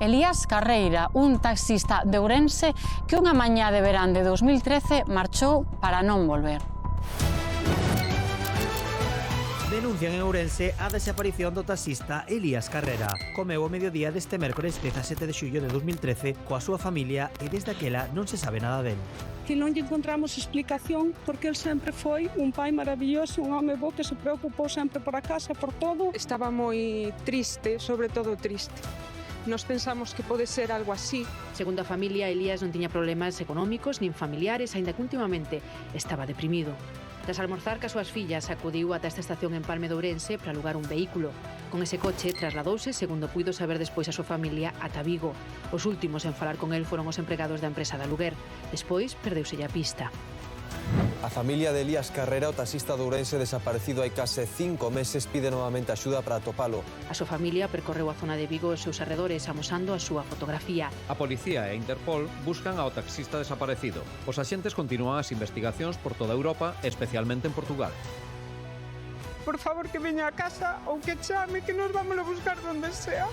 Elías Carreira, un taxista de Ourense que unha mañá de verán de 2013 marchou para non volver. Denuncian en Ourense a desaparición do taxista Elías Carreira. Comeu o mediodía deste mércores 17 de xullo de 2013 coa súa familia e desde aquela non se sabe nada del. Que non lle encontramos explicación porque el sempre foi un pai maravilloso, un home bo que se preocupou sempre por a casa, por todo. Estaba moi triste, sobre todo triste. Nos pensamos que pode ser algo así. Segundo a familia, Elías non tiña problemas económicos nin familiares, aínda que últimamente estaba deprimido. Tras almorzar cas súas fillas, acudiu ata esta estación en Palme de Ourense para alugar un vehículo. Con ese coche trasladouse, segundo puido saber despois a súa familia, ata Vigo. Os últimos en falar con el foron os empregados da empresa de aluguer. Despois, perdeuselle a pista. A familia de Elías Carreira, o taxista de Ourense desaparecido hai case 5 meses, pide novamente axuda para atopalo. A súa familia percorreu a zona de Vigo e os seus arredores amosando a súa fotografía. A policía e a Interpol buscan ao taxista desaparecido. Os axentes continúan as investigacións por toda Europa, especialmente en Portugal. Por favor, que veña a casa ou que chame, que nos vamos a buscar donde sea.